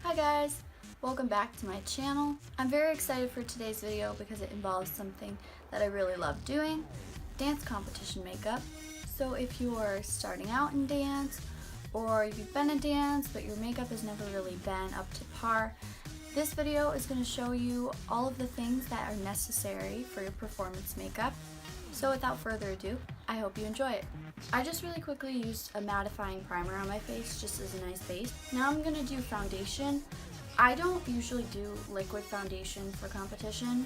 Hi guys, welcome back to my channel. I'm very excited for today's video because it involves something that I really love doing, dance competition makeup. So if you are starting out in dance or you've been in dance but your makeup has never really been up to par, this video is going to show you all of the things that are necessary for your performance makeup. So without further ado, I hope you enjoy it. I just really quickly used a mattifying primer on my face just as a nice base. Now I'm going to do foundation. I don't usually do liquid foundation for competition.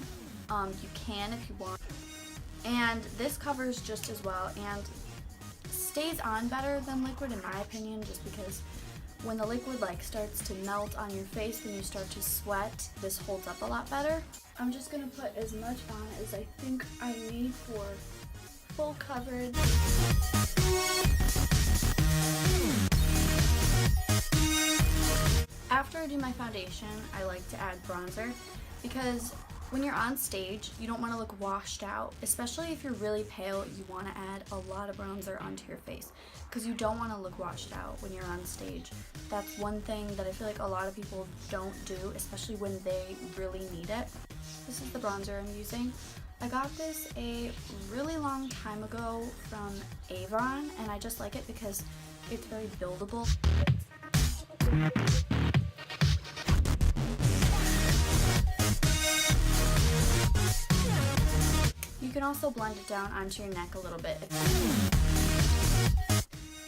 You can if you want. And this covers just as well and stays on better than liquid in my opinion, just because when the liquid starts to melt on your face when you start to sweat, this holds up a lot better. I'm just going to put as much on as I think I need for full coverage. After I do my foundation, I like to add bronzer because when you're on stage, you don't want to look washed out, especially if you're really pale. You want to add a lot of bronzer onto your face because you don't want to look washed out when you're on stage. That's one thing that I feel like a lot of people don't do, especially when they really need it. This is the bronzer I'm using. I got this a really long time ago from Avon, and I just like it because it's very buildable. You can also blend it down onto your neck a little bit.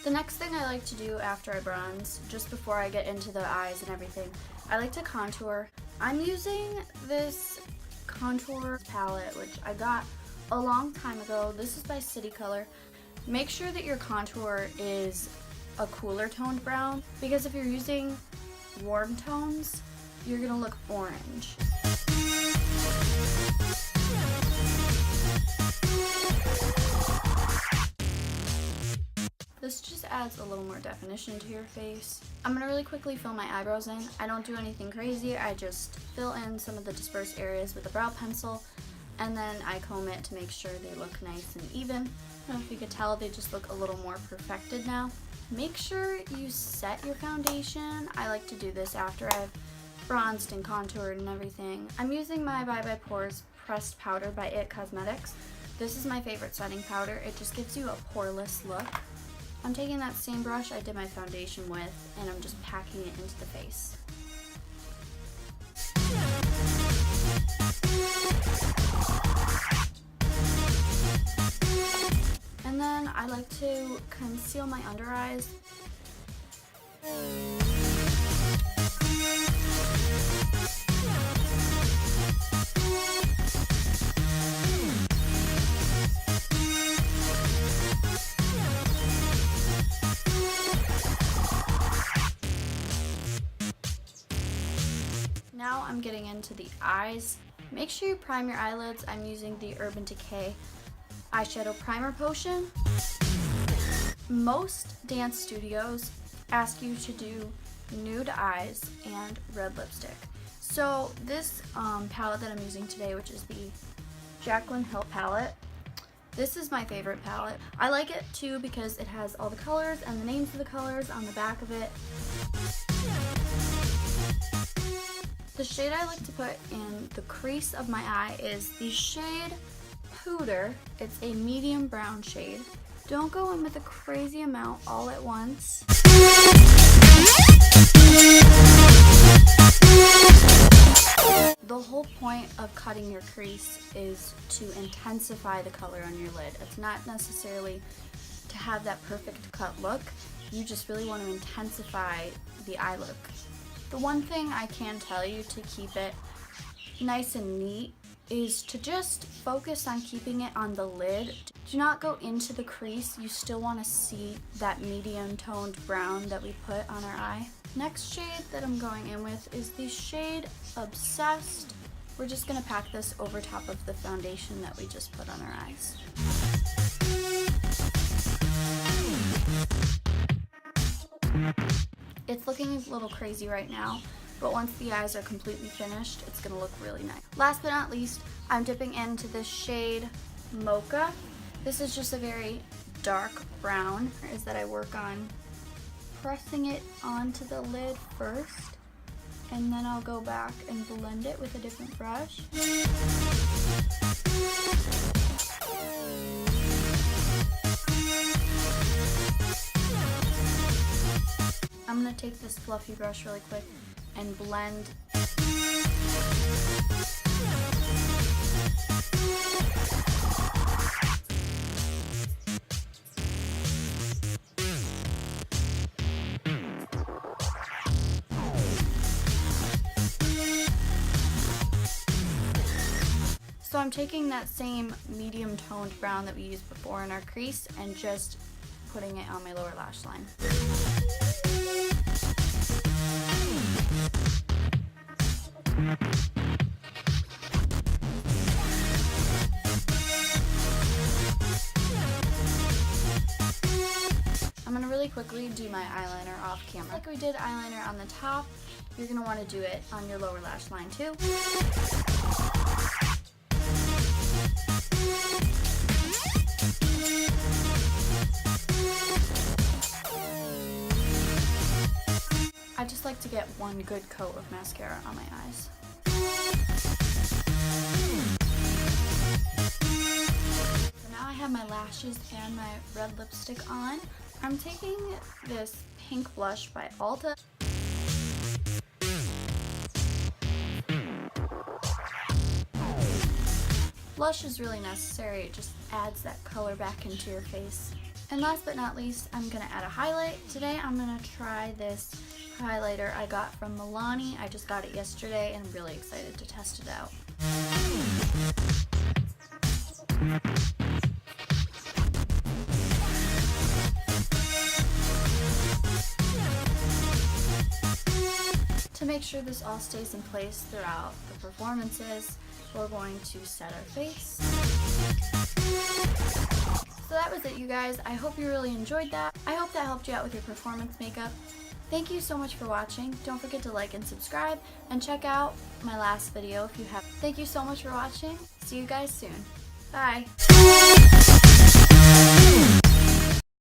The next thing I like to do after I bronze, just before I get into the eyes and everything, I like to contour. I'm using this contour palette, which I got a long time ago. This is by City Color. Make sure that your contour is a cooler toned brown, because if you're using warm tones, you're gonna look orange. This just adds a little more definition to your face. I'm going to really quickly fill my eyebrows in. I don't do anything crazy. I just fill in some of the dispersed areas with a brow pencil, and then I comb it to make sure they look nice and even. I don't know if you could tell, they just look a little more perfected now. Make sure you set your foundation. I like to do this after I've bronzed and contoured and everything. I'm using my Bye Bye Pores Pressed Powder by IT Cosmetics. This is my favorite setting powder. It just gives you a poreless look. I'm taking that same brush I did my foundation with, and I'm just packing it into the face. And then I like to conceal my under eyes. Now I'm getting into the eyes. Make sure you prime your eyelids. I'm using the Urban Decay eyeshadow primer potion. Most dance studios ask you to do nude eyes and red lipstick. So this palette that I'm using today, which is the Jaclyn Hill palette, this is my favorite palette. I like it too because it has all the colors and the names of the colors on the back of it. The shade I like to put in the crease of my eye is the shade Pooter. It's a medium brown shade. Don't go in with a crazy amount all at once. The whole point of cutting your crease is to intensify the color on your lid. It's not necessarily to have that perfect cut look. You just really want to intensify the eye look. The one thing I can tell you to keep it nice and neat is to just focus on keeping it on the lid. Do not go into the crease. You still want to see that medium toned brown that we put on our eye. Next shade that I'm going in with is the shade Obsessed. We're just going to pack this over top of the foundation that we just put on our eyes. It's looking a little crazy right now, but once the eyes are completely finished, it's going to look really nice. Last but not least, I'm dipping into this shade Mocha. This is just a very dark brown, is that I work on pressing it onto the lid first. And then I'll go back and blend it with a different brush. I'm going to take this fluffy brush really quick and blend. So I'm taking that same medium toned brown that we used before in our crease and just putting it on my lower lash line. I'm going to really quickly do my eyeliner off camera. Like we did eyeliner on the top, you're going to want to do it on your lower lash line too. I just like to get one good coat of mascara on my eyes. So now I have my lashes and my red lipstick on. I'm taking this pink blush by Ulta. Blush is really necessary, it just adds that color back into your face. And last but not least, I'm going to add a highlight. Today I'm going to try this highlighter I got from Milani. I just got it yesterday and I'm really excited to test it out. To make sure this all stays in place throughout the performances, we're going to set our face. So that was it, you guys. I hope you really enjoyed that. I hope that helped you out with your performance makeup. Thank you so much for watching. Don't forget to like and subscribe and check out my last video if you have. Thank you so much for watching. See you guys soon. Bye.